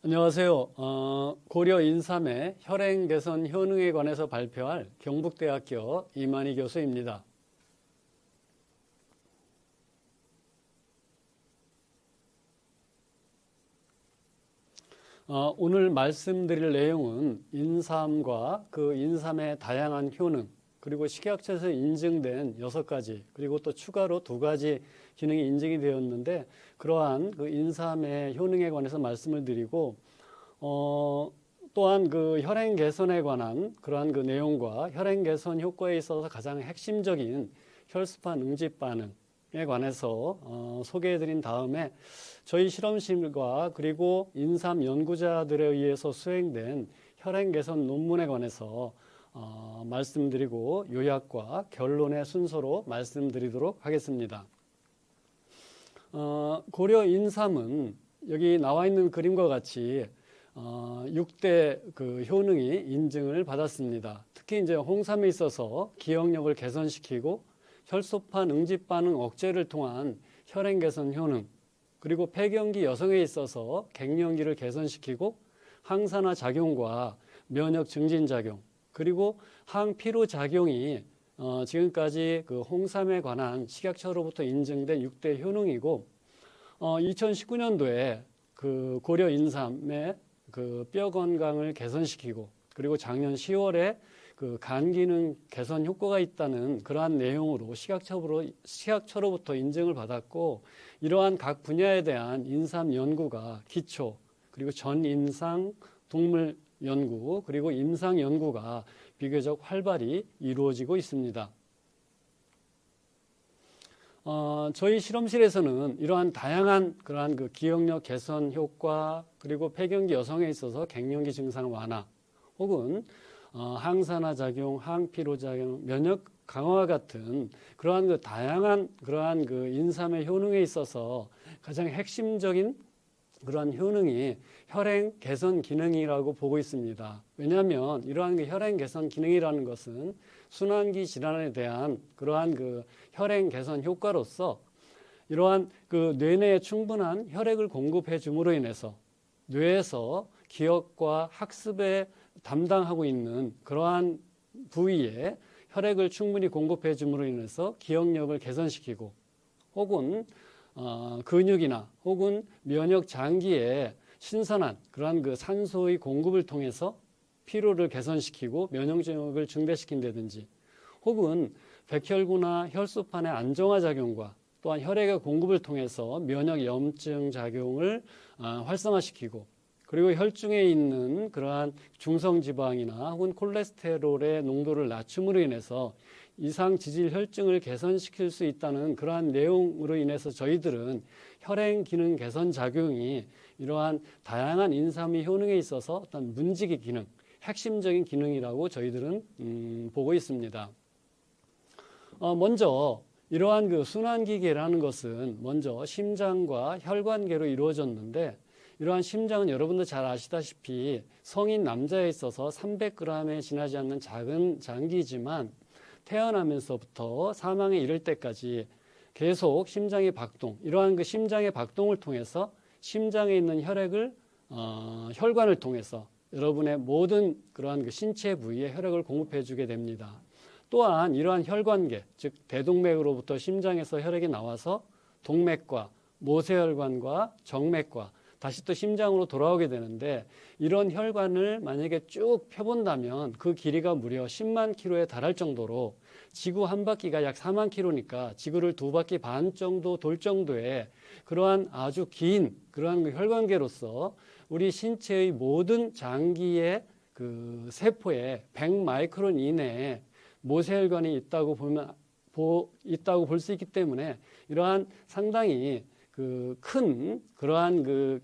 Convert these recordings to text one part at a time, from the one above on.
안녕하세요. 고려 인삼의 혈행 개선 효능에 관해서 발표할 경북대학교 이만희 교수입니다. 오늘 말씀드릴 내용은 인삼과 그 인삼의 다양한 효능, 그리고 식약처에서 인증된 6가지, 그리고 또 추가로 2가지 기능이 인증이 되었는데, 그러한 그 인삼의 효능에 관해서 말씀을 드리고, 또한 그 혈행 개선에 관한 그러한 그 내용과 혈행 개선 효과에 있어서 가장 핵심적인 혈소판 응집 반응에 관해서 소개해드린 다음에 저희 실험실과 그리고 인삼 연구자들에 의해서 수행된 혈행 개선 논문에 관해서 말씀드리고 요약과 결론의 순서로 말씀드리도록 하겠습니다. 고려 인삼은 여기 나와 있는 그림과 같이 6대 그 효능이 인증을 받았습니다. 특히 이제 홍삼에 있어서 기억력을 개선시키고 혈소판 응집 반응 억제를 통한 혈행 개선 효능, 그리고 폐경기 여성에 있어서 갱년기를 개선시키고 항산화 작용과 면역 증진 작용, 그리고 항피로 작용이 지금까지 그 홍삼에 관한 식약처로부터 인증된 6대 효능이고, 2019년도에 그 고려 인삼의 그 뼈 건강을 개선시키고, 그리고 작년 10월에 그 간 기능 개선 효과가 있다는 그러한 내용으로 식약처로부터 인증을 받았고, 이러한 각 분야에 대한 인삼 연구가 기초, 그리고 전임상 동물 연구, 그리고 임상 연구가 비교적 활발히 이루어지고 있습니다. 저희 실험실에서는 이러한 다양한 그러한 그 기억력 개선 효과, 그리고 폐경기 여성에 있어서 갱년기 증상 완화, 혹은 항산화 작용, 항피로 작용, 면역 강화 같은 그러한 그 다양한 그러한 그 인삼의 효능에 있어서 가장 핵심적인 그러한 효능이 혈행 개선 기능이라고 보고 있습니다. 왜냐하면 이러한 그 혈행 개선 기능이라는 것은 순환기 질환에 대한 그러한 그 혈행 개선 효과로서 이러한 그 뇌내에 충분한 혈액을 공급해 줌으로 인해서 뇌에서 기억과 학습에 담당하고 있는 그러한 부위에 혈액을 충분히 공급해 줌으로 인해서 기억력을 개선시키고, 혹은 근육이나 혹은 면역 장기에 신선한 그러한 그 산소의 공급을 통해서 피로를 개선시키고 면역력을 증대시킨다든지, 혹은 백혈구나 혈소판의 안정화 작용과 또한 혈액의 공급을 통해서 면역 염증 작용을 활성화시키고, 그리고 혈중에 있는 그러한 중성지방이나 혹은 콜레스테롤의 농도를 낮춤으로 인해서 이상 지질 혈증을 개선시킬 수 있다는 그러한 내용으로 인해서 저희들은 혈행 기능 개선 작용이 이러한 다양한 인삼의 효능에 있어서 어떤 문지기 기능, 핵심적인 기능이라고 저희들은 보고 있습니다. 먼저 이러한 그 순환기계라는 것은 먼저 심장과 혈관계로 이루어졌는데, 이러한 심장은 여러분도 잘 아시다시피 성인 남자에 있어서 300g에 지나지 않는 작은 장기이지만 태어나면서부터 사망에 이를 때까지 계속 심장의 박동, 이러한 그 심장의 박동을 통해서 심장에 있는 혈액을 혈관을 통해서 여러분의 모든 그러한 그 신체 부위에 혈액을 공급해 주게 됩니다. 또한 이러한 혈관계, 즉 대동맥으로부터 심장에서 혈액이 나와서 동맥과 모세혈관과 정맥과 다시 또 심장으로 돌아오게 되는데, 이런 혈관을 만약에 쭉 펴본다면 그 길이가 무려 10만 킬로에 달할 정도로, 지구 한 바퀴가 약 4만 킬로니까 지구를 2바퀴 반 정도 돌 정도의 그러한 아주 긴 그러한 혈관계로서 우리 신체의 모든 장기의 그 세포에 100 마이크론 이내에 모세혈관이 있다고 볼 수 있기 때문에 이러한 상당히 그 큰 그러한 그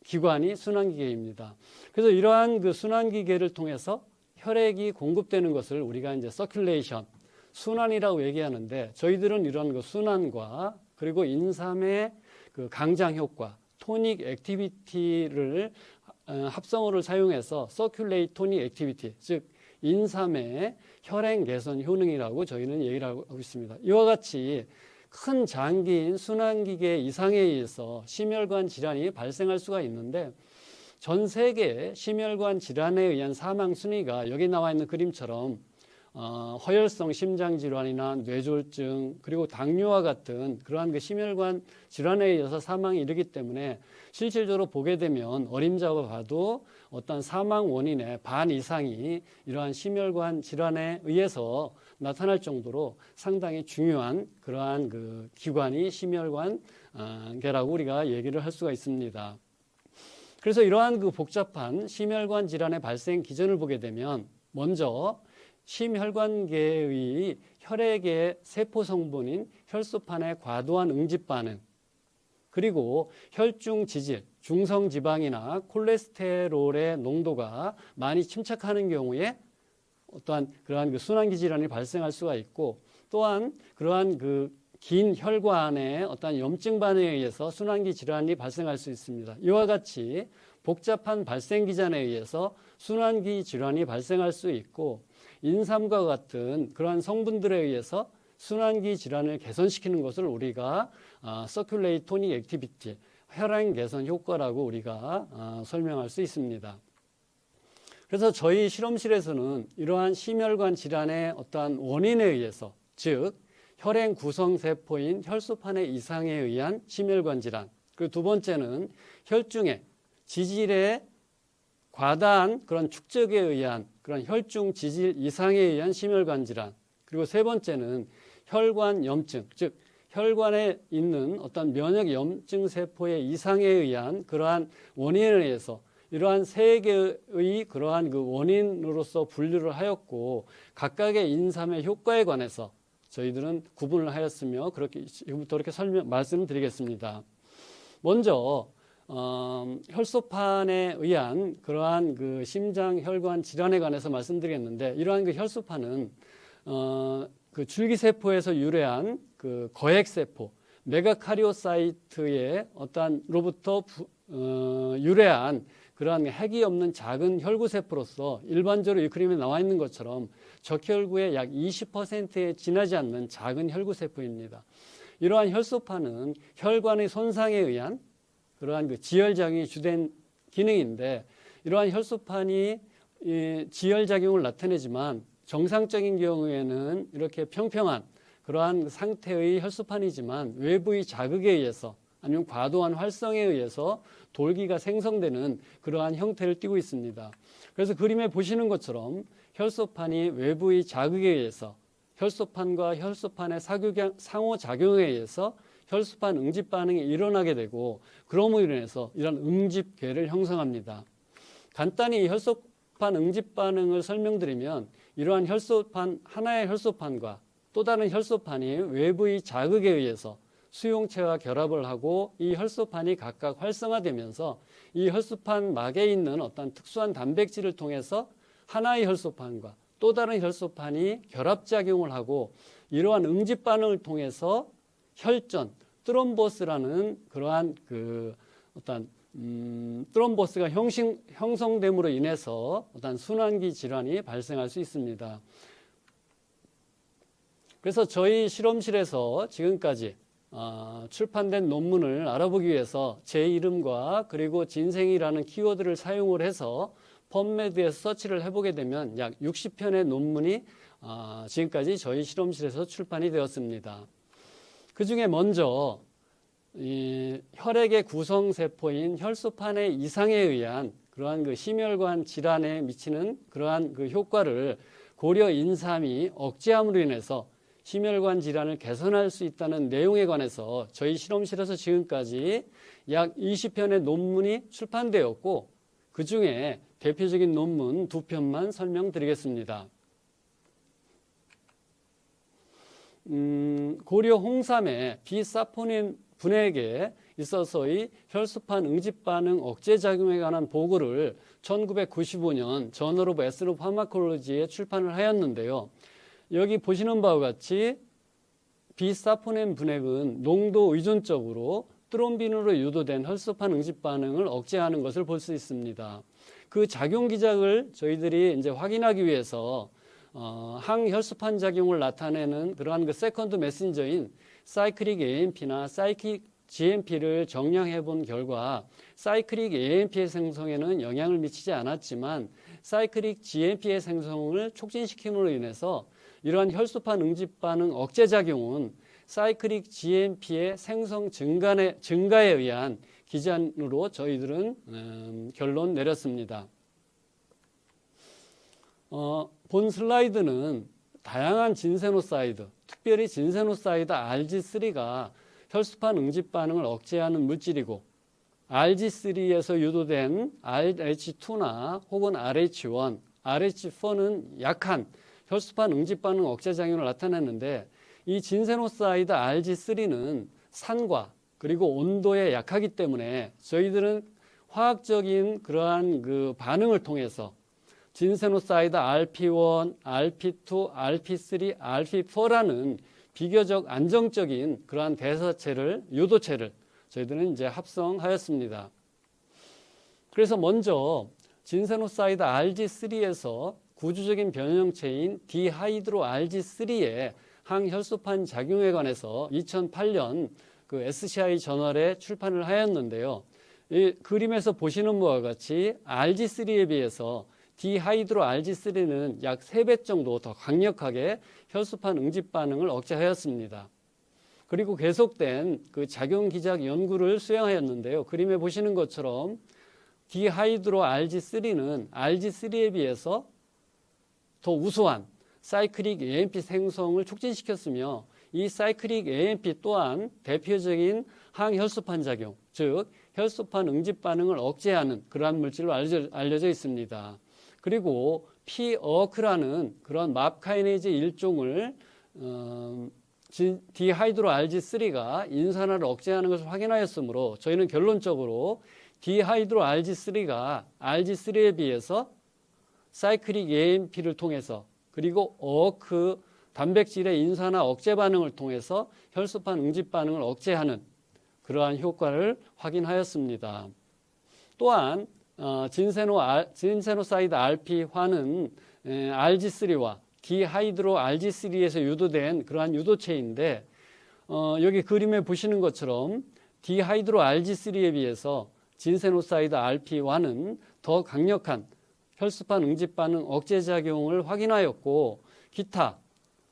기관이 순환기계입니다. 그래서 이러한 그 순환기계를 통해서 혈액이 공급되는 것을 우리가 이제 서큘레이션, 순환이라고 얘기하는데, 저희들은 이런 그 순환과 그리고 인삼의 그 강장 효과, 토닉 액티비티를 합성어를 사용해서 서큘레이트 토닉 액티비티, 즉 인삼의 혈행 개선 효능이라고 저희는 얘기를 하고 있습니다. 이와 같이 큰 장기인 순환기계 이상에 의해서 심혈관 질환이 발생할 수가 있는데, 전 세계 심혈관 질환에 의한 사망 순위가 여기 나와 있는 그림처럼 허혈성 심장질환이나 뇌졸중 그리고 당뇨와 같은 그러한 그 심혈관 질환에 의해서 사망이 이르기 때문에 실질적으로 보게 되면 어림잡아 봐도 어떤 사망 원인의 반 이상이 이러한 심혈관 질환에 의해서 나타날 정도로 상당히 중요한 그러한 그 기관이 심혈관계라고 우리가 얘기를 할 수가 있습니다. 그래서 이러한 그 복잡한 심혈관 질환의 발생 기전을 보게 되면 먼저 심혈관계의 혈액의 세포 성분인 혈소판의 과도한 응집 반응, 그리고 혈중 지질, 중성 지방이나 콜레스테롤의 농도가 많이 침착하는 경우에 어떠한 그러한 그 순환기 질환이 발생할 수가 있고, 또한 그러한 그 긴 혈관의 어떤 염증 반응에 의해서 순환기 질환이 발생할 수 있습니다. 이와 같이 복잡한 발생 기전에 의해서 순환기 질환이 발생할 수 있고, 인삼과 같은 그러한 성분들에 의해서 순환기 질환을 개선시키는 것을 우리가 서큘레이토닉 액티비티, 혈행 개선 효과라고 우리가 설명할 수 있습니다. 그래서 저희 실험실에서는 이러한 심혈관 질환의 어떠한 원인에 의해서, 즉 혈행 구성 세포인 혈소판의 이상에 의한 심혈관 질환, 그리고 두 번째는 혈중의 지질의 과다한 그런 축적에 의한 그런 혈중 지질 이상에 의한 심혈관 질환, 그리고 세 번째는 혈관 염증, 즉 혈관에 있는 어떤 면역 염증 세포의 이상에 의한 그러한 원인에 의해서 이러한 세 개의 그러한 그 원인으로서 분류를 하였고, 각각의 인삼의 효과에 관해서 저희들은 구분을 하였으며 그렇게 지금부터 이렇게 말씀드리겠습니다. 먼저 혈소판에 의한 그러한 그 심장 혈관 질환에 관해서 말씀드리겠는데, 이러한 그 혈소판은 그 줄기세포에서 유래한 그 거액세포 메가카리오사이트의 어떠한 로부터 유래한 그러한 핵이 없는 작은 혈구세포로서 일반적으로 이 그림에 나와 있는 것처럼 적혈구의 약 20%에 지나지 않는 작은 혈구세포입니다. 이러한 혈소판은 혈관의 손상에 의한 그러한 그 지혈작용이 주된 기능인데, 이러한 혈소판이 지혈작용을 나타내지만 정상적인 경우에는 이렇게 평평한 그러한 상태의 혈소판이지만 외부의 자극에 의해서 아니면 과도한 활성에 의해서 돌기가 생성되는 그러한 형태를 띠고 있습니다. 그래서 그림에 보시는 것처럼 혈소판이 외부의 자극에 의해서 혈소판과 혈소판의 상호작용에 의해서 혈소판 응집 반응이 일어나게 되고, 그럼으로 인해서 이런 응집궤를 형성합니다. 간단히 혈소판 응집 반응을 설명드리면, 이러한 혈소판, 하나의 혈소판과 또 다른 혈소판이 외부의 자극에 의해서 수용체와 결합을 하고 이 혈소판이 각각 활성화되면서 이 혈소판 막에 있는 어떤 특수한 단백질을 통해서 하나의 혈소판과 또 다른 혈소판이 결합작용을 하고, 이러한 응집 반응을 통해서 혈전, 트롬보스라는 그러한 그 어떤 트롬보스가 형성됨으로 인해서 어떤 순환기 질환이 발생할 수 있습니다. 그래서 저희 실험실에서 지금까지 출판된 논문을 알아보기 위해서 제 이름과 그리고 진생이라는 키워드를 사용을 해서 펀메드에서 서치를 해보게 되면 약 60편의 논문이 지금까지 저희 실험실에서 출판이 되었습니다. 그 중에 먼저 이 혈액의 구성세포인 혈소판의 이상에 의한 그러한 그 심혈관 질환에 미치는 그러한 그 효과를 고려 인삼이 억제함으로 인해서 심혈관 질환을 개선할 수 있다는 내용에 관해서 저희 실험실에서 지금까지 약 20편의 논문이 출판되었고, 그 중에 대표적인 논문 2편만 설명드리겠습니다. 고려 홍삼의 비사포닌 분해액에 있어서의 혈소판 응집 반응 억제 작용에 관한 보고를 1995년 저널 오브 에스트로파마콜로지에 출판을 하였는데요. 여기 보시는 바와 같이 비사포닌 분해액은 농도 의존적으로 트롬빈으로 유도된 혈소판 응집 반응을 억제하는 것을 볼 수 있습니다. 그 작용 기작을 저희들이 이제 확인하기 위해서 항혈소판 작용을 나타내는 그러한 그 세컨드 메신저인 사이클릭 AMP나 사이클릭 GMP를 정량해 본 결과 사이클릭 AMP의 생성에는 영향을 미치지 않았지만 사이클릭 GMP의 생성을 촉진시킴으로 인해서 이러한 혈소판 응집 반응 억제 작용은 사이클릭 GMP의 생성 증가에 의한 기전으로 저희들은 결론 내렸습니다. 본 슬라이드는 다양한 진세노사이드, 특별히 진세노사이드 RG3가 혈소판 응집 반응을 억제하는 물질이고 RG3에서 유도된 RH2나 혹은 RH1, RH4는 약한 혈소판 응집 반응 억제 작용을 나타내는데 이 진세노사이드 RG3는 산과 그리고 온도에 약하기 때문에 저희들은 화학적인 그러한 그 반응을 통해서 진세노사이드 RP1, RP2, RP3, RP4라는 비교적 안정적인 그러한 대사체를, 유도체를 저희들은 이제 합성하였습니다. 그래서 먼저 진세노사이드 RG3에서 구조적인 변형체인 디하이드로 RG3의 항혈소판 작용에 관해서 2008년 그 SCI 저널에 출판을 하였는데요. 이 그림에서 보시는 바와 같이 RG3에 비해서 디하이드로 RG3는 약 3배 정도 더 강력하게 혈소판 응집 반응을 억제하였습니다. 그리고 계속된 그 작용 기작 연구를 수행하였는데요. 그림에 보시는 것처럼 디하이드로 RG3는 RG3에 비해서 더 우수한 사이클릭 AMP 생성을 촉진시켰으며 이 사이클릭 AMP 또한 대표적인 항혈소판 작용, 즉 혈소판 응집 반응을 억제하는 그러한 물질로 알려져 있습니다. 그리고 PERK라는 그런 맙카이네이즈 일종을 디하이드로 RG3가 인산화를 억제하는 것을 확인하였으므로 저희는 결론적으로 디하이드로 RG3가 RG3에 비해서 사이클릭 AMP를 통해서 그리고 ERK 단백질의 인산화 억제 반응을 통해서 혈소판 응집 반응을 억제하는 그러한 효과를 확인하였습니다. 또한 진세노사이드 RP1은 RG3와 디하이드로 RG3에서 유도된 그러한 유도체인데 여기 그림에 보시는 것처럼 디하이드로 RG3에 비해서 진세노사이드 RP1은 더 강력한 혈소판 응집 반응 억제 작용을 확인하였고 기타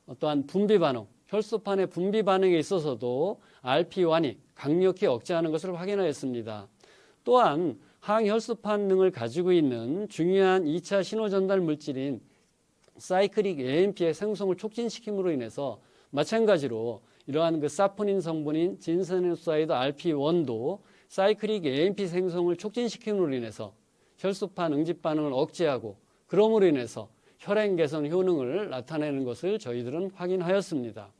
어떠한 분비 반응, 혈소판의 분비 반응에 있어서도 RP1이 강력히 억제하는 것을 확인하였습니다. 또한 항혈소판능을 가지고 있는 중요한 2차 신호전달 물질인 사이클릭 AMP의 생성을 촉진시킴으로 인해서 마찬가지로 이러한 그 사포닌 성분인 진세노사이드 RP1도 사이클릭 AMP 생성을 촉진시킴으로 인해서 혈소판 응집 반응을 억제하고 그러므로 인해서 혈행 개선 효능을 나타내는 것을 저희들은 확인하였습니다.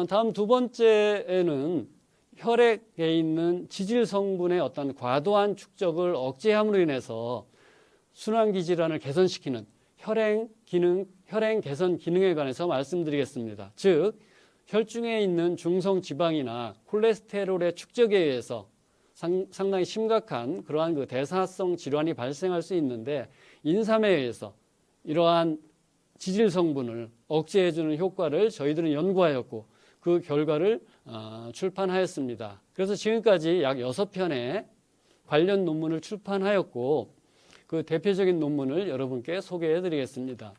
다음 두 번째에는 혈액에 있는 지질 성분의 어떤 과도한 축적을 억제함으로 인해서 순환기 질환을 개선시키는 혈행 개선 기능에 관해서 말씀드리겠습니다. 즉 혈중에 있는 중성 지방이나 콜레스테롤의 축적에 의해서 상당히 심각한 그러한 그 대사성 질환이 발생할 수 있는데 인삼에 의해서 이러한 지질 성분을 억제해주는 효과를 저희들은 연구하였고 그 결과를 출판하였습니다. 그래서 지금까지 약 6편의 관련 논문을 출판하였고 그 대표적인 논문을 여러분께 소개해 드리겠습니다.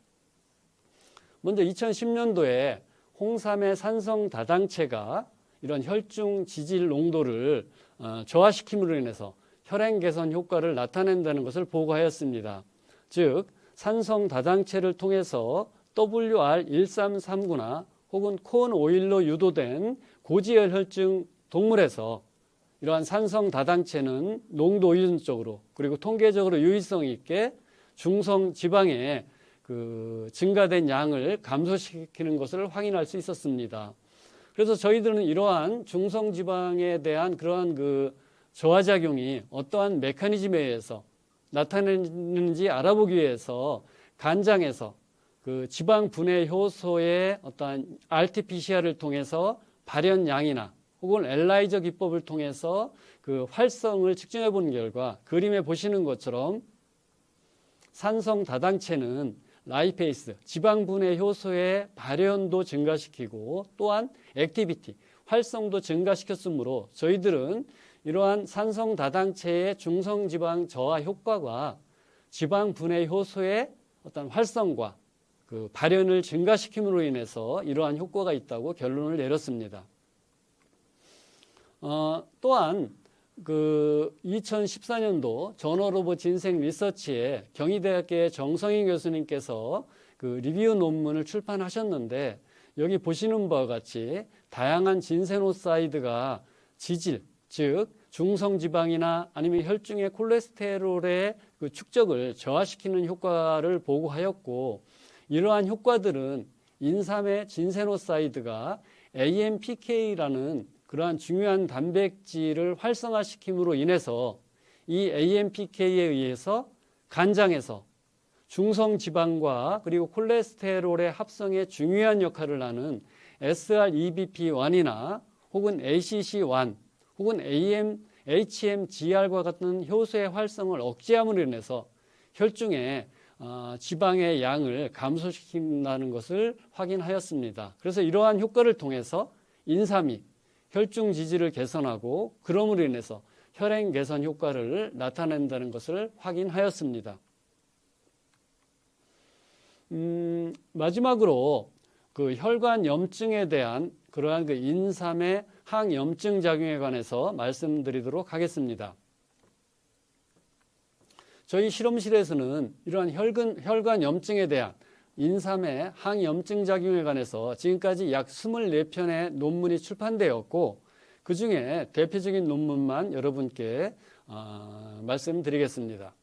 먼저 2010년도에 홍삼의 산성 다당체가 이런 혈중 지질 농도를 저하시킴으로 인해서 혈행 개선 효과를 나타낸다는 것을 보고하였습니다. 즉 산성 다당체를 통해서 WR1339나 혹은 콘 오일로 유도된 고지혈 혈증 동물에서 이러한 산성 다당체는 농도 의존적으로 그리고 통계적으로 유의성 있게 중성 지방의 그 증가된 양을 감소시키는 것을 확인할 수 있었습니다. 그래서 저희들은 이러한 중성 지방에 대한 그러한 그 저하작용이 어떠한 메커니즘에 의해서 나타내는지 알아보기 위해서 간장에서 그 지방 분해 효소의 어떠한 RT-PCR을 통해서 발현량이나 혹은 엘라이저 기법을 통해서 그 활성을 측정해 본 결과 그림에 보시는 것처럼 산성 다당체는 라이페이스, 지방 분해 효소의 발현도 증가시키고 또한 액티비티, 활성도 증가시켰으므로 저희들은 이러한 산성 다당체의 중성지방 저하 효과가 지방 분해 효소의 어떤 활성과 그 발현을 증가시킴으로 인해서 이러한 효과가 있다고 결론을 내렸습니다. 또한 그 2014년도 저널 오브 진생 리서치에 경희대학교의 정성인 교수님께서 그 리뷰 논문을 출판하셨는데 여기 보시는 바와 같이 다양한 진세노사이드가 지질, 즉 중성지방이나 아니면 혈중의 콜레스테롤의 그 축적을 저하시키는 효과를 보고하였고 이러한 효과들은 인삼의 진세노사이드가 AMPK라는 그러한 중요한 단백질을 활성화시킴으로 인해서 이 AMPK에 의해서 간장에서 중성지방과 그리고 콜레스테롤의 합성에 중요한 역할을 하는 SREBP1이나 혹은 ACC1 혹은 HMGR과 같은 효소의 활성을 억제함으로 인해서 혈중에 지방의 양을 감소시킨다는 것을 확인하였습니다. 그래서 이러한 효과를 통해서 인삼이 혈중 지질을 개선하고 그럼으로 인해서 혈행 개선 효과를 나타낸다는 것을 확인하였습니다. 마지막으로 그 혈관 염증에 대한 그러한 그 인삼의 항염증 작용에 관해서 말씀드리도록 하겠습니다. 저희 실험실에서는 이러한 혈관 염증에 대한 인삼의 항염증 작용에 관해서 지금까지 약 24편의 논문이 출판되었고 그 중에 대표적인 논문만 여러분께 말씀드리겠습니다.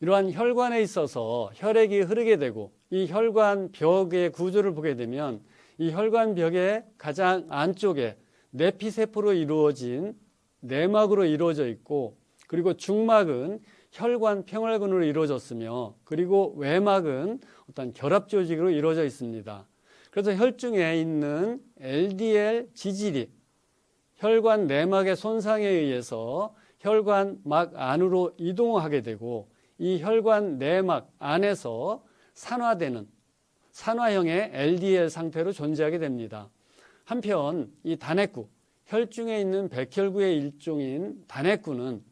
이러한 혈관에 있어서 혈액이 흐르게 되고 이 혈관 벽의 구조를 보게 되면 이 혈관 벽의 가장 안쪽에 내피세포로 이루어진 내막으로 이루어져 있고 그리고 중막은 혈관 평활근으로 이루어졌으며 그리고 외막은 어떤 결합 조직으로 이루어져 있습니다. 그래서 혈중에 있는 LDL 지질이 혈관 내막의 손상에 의해서 혈관막 안으로 이동하게 되고 이 혈관 내막 안에서 산화되는 산화형의 LDL 상태로 존재하게 됩니다. 한편 이 단핵구, 혈중에 있는 백혈구의 일종인 단핵구는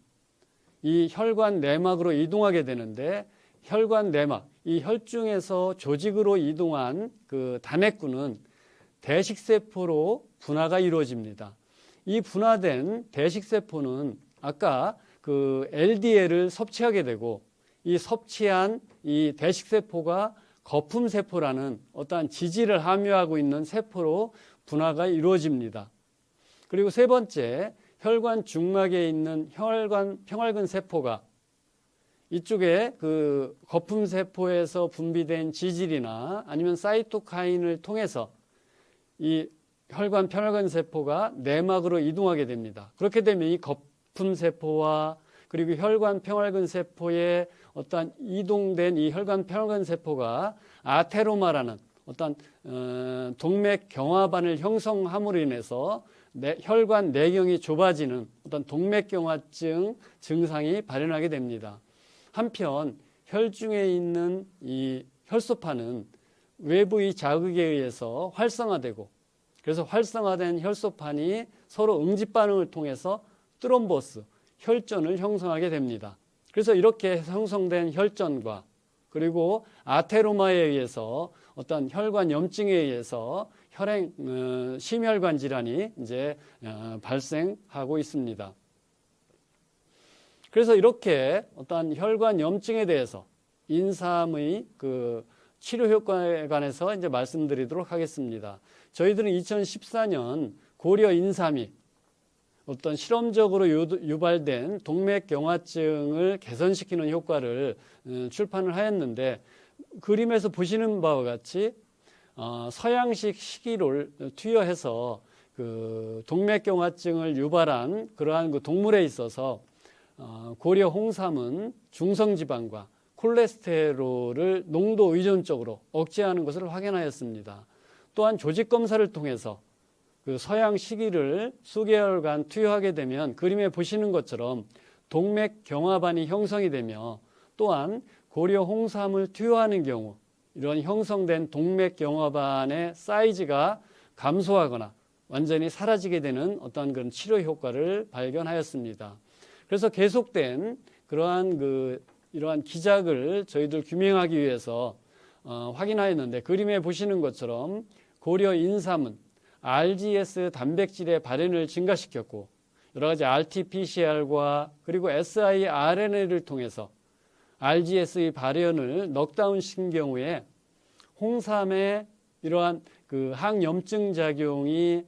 이 혈관 내막으로 이동하게 되는데 혈관 내막, 이 혈중에서 조직으로 이동한 그 단핵구는 대식세포로 분화가 이루어집니다. 이 분화된 대식세포는 아까 그 LDL을 섭취하게 되고 이 섭취한 이 대식세포가 거품세포라는 어떠한 지질을 함유하고 있는 세포로 분화가 이루어집니다. 그리고 세 번째, 혈관 중막에 있는 혈관 평활근 세포가 이쪽에 그 거품세포에서 분비된 지질이나 아니면 사이토카인을 통해서 이 혈관 평활근 세포가 내막으로 이동하게 됩니다. 그렇게 되면 이 거품세포와 그리고 혈관 평활근 세포의 어떤 이동된 이 혈관 평활근 세포가 아테로마라는 어떤 동맥 경화반을 형성함으로 인해서 혈관 내경이 좁아지는 어떤 동맥경화증 증상이 발현하게 됩니다. 한편 혈중에 있는 이 혈소판은 외부의 자극에 의해서 활성화되고 그래서 활성화된 혈소판이 서로 응집 반응을 통해서 트롬보스, 혈전을 형성하게 됩니다. 그래서 이렇게 형성된 혈전과 그리고 아테로마에 의해서 어떤 혈관 염증에 의해서 심혈관 질환이 이제 발생하고 있습니다. 그래서 이렇게 어떤 혈관 염증에 대해서 인삼의 그 치료 효과에 관해서 이제 말씀드리도록 하겠습니다. 저희들은 2014년 고려 인삼이 어떤 실험적으로 유발된 동맥경화증을 개선시키는 효과를 출판을 하였는데 그림에서 보시는 바와 같이 서양식 식이를 투여해서 그 동맥경화증을 유발한 그러한 그 동물에 있어서 고려 홍삼은 중성지방과 콜레스테롤을 농도 의존적으로 억제하는 것을 확인하였습니다. 또한 조직검사를 통해서 그 서양 식이를 수개월간 투여하게 되면 그림에 보시는 것처럼 동맥경화반이 형성이 되며 또한 고려 홍삼을 투여하는 경우 이런 형성된 동맥경화반의 사이즈가 감소하거나 완전히 사라지게 되는 어떤 그런 치료 효과를 발견하였습니다. 그래서 계속된 그러한 이러한 기작을 저희들 규명하기 위해서 확인하였는데, 그림에 보시는 것처럼 고려 인삼은 RGS 단백질의 발현을 증가시켰고 여러 가지 RT-PCR과 그리고 siRNA를 통해서 RGS의 발현을 넉다운 시킨 경우에 홍삼의 이러한 그 항염증 작용이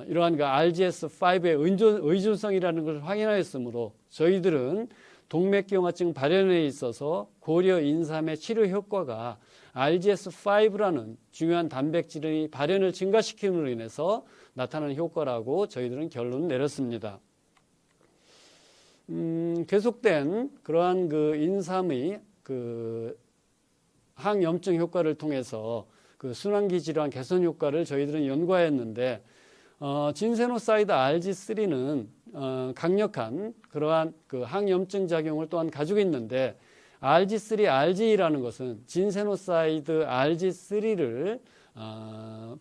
이러한 그 RGS5의 의존성이라는 것을 확인하였으므로 저희들은 동맥경화증 발현에 있어서 고려 인삼의 치료 효과가 RGS5라는 중요한 단백질의 발현을 증가시킴으로 인해서 나타나는 효과라고 저희들은 결론을 내렸습니다. 계속된 그러한 그 인삼의 그 항염증 효과를 통해서 그 순환기 질환 개선 효과를 저희들은 연구하였는데, 진세노사이드 RG3는 강력한 그러한 그 항염증 작용을 또한 가지고 있는데, RG3, RGE라는 것은 진세노사이드 RG3를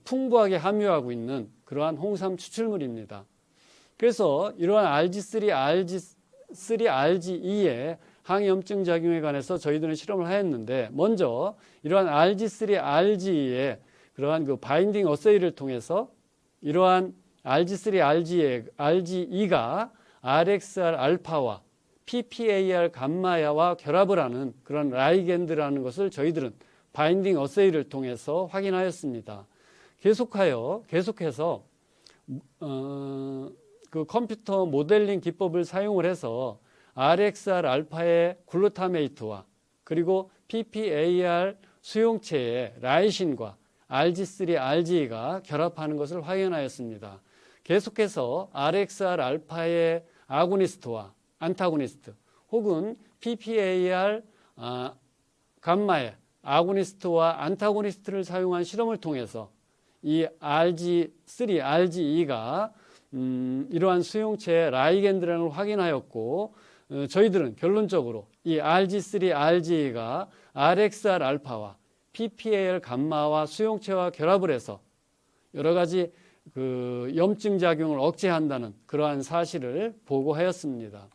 풍부하게 함유하고 있는 그러한 홍삼 추출물입니다. 그래서 이러한 RG3, RGE의 항염증 작용에 관해서 저희들은 실험을 하였는데, 먼저 이러한 RG3, RGE의 그러한 그 바인딩 어세이를 통해서 이러한 RG3, RGE가 RXR 알파와 PPAR 감마야와 결합을 하는 그런 라이겐드라는 것을 저희들은 바인딩 어세이를 통해서 확인하였습니다. 계속해서 그 컴퓨터 모델링 기법을 사용을 해서 RXR 알파의 글루타메이트와 그리고 PPAR 수용체의 라이신과 RG3, RGE가 결합하는 것을 확인하였습니다. 계속해서 RXR 알파의 아고니스트와 안타고니스트 혹은 PPAR 감마의 아고니스트와 안타고니스트를 사용한 실험을 통해서 이 RG3, RGE가 이러한 수용체의 라이겐드라는 걸 확인하였고, 저희들은 결론적으로 이 RG3, RGE가 RXR 알파와 PPAR 감마와 수용체와 결합을 해서 여러 가지 그 염증 작용을 억제한다는 그러한 사실을 보고하였습니다.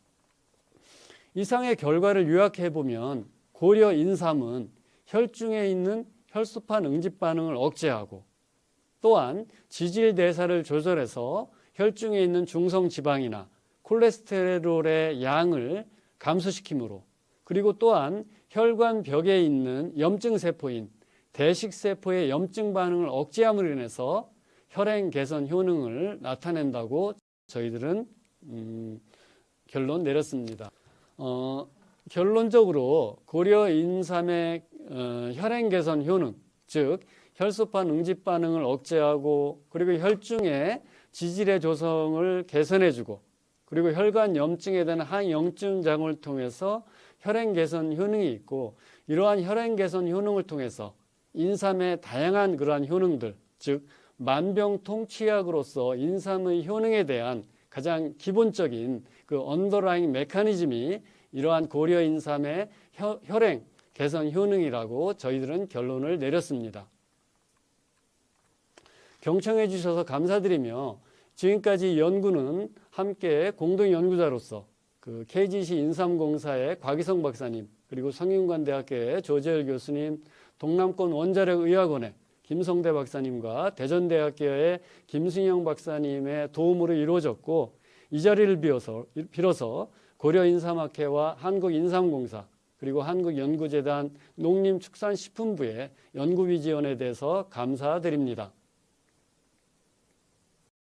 이상의 결과를 요약해 보면 고려 인삼은 혈중에 있는 혈소판 응집 반응을 억제하고 또한 지질 대사를 조절해서 혈중에 있는 중성 지방이나 콜레스테롤의 양을 감소시키므로, 그리고 또한 혈관 벽에 있는 염증 세포인 대식 세포의 염증 반응을 억제함으로 인해서 혈행 개선 효능을 나타낸다고 저희들은 결론 내렸습니다. 결론적으로 고려 인삼의 혈행 개선 효능, 즉 혈소판 응집 반응을 억제하고 그리고 혈중의 지질의 조성을 개선해주고 그리고 혈관 염증에 대한 항염증 작용을 통해서 혈행 개선 효능이 있고, 이러한 혈행 개선 효능을 통해서 인삼의 다양한 그러한 효능들, 즉 만병통 치약으로서 인삼의 효능에 대한 가장 기본적인 그 언더라잉 메커니즘이 이러한 고려 인삼의 혈행 개선 효능이라고 저희들은 결론을 내렸습니다. 경청해 주셔서 감사드리며, 지금까지 연구는 함께 공동 연구자로서 그 KGC 인삼공사의 곽희성 박사님, 그리고 성균관대학교의 조재열 교수님, 동남권 원자력의학원의 김성대 박사님과 대전대학교의 김승영 박사님의 도움으로 이루어졌고, 이 자리를 빌어서 고려인삼학회와 한국인삼공사 그리고 한국연구재단 농림축산식품부의 연구비 지원에 대해서 감사드립니다.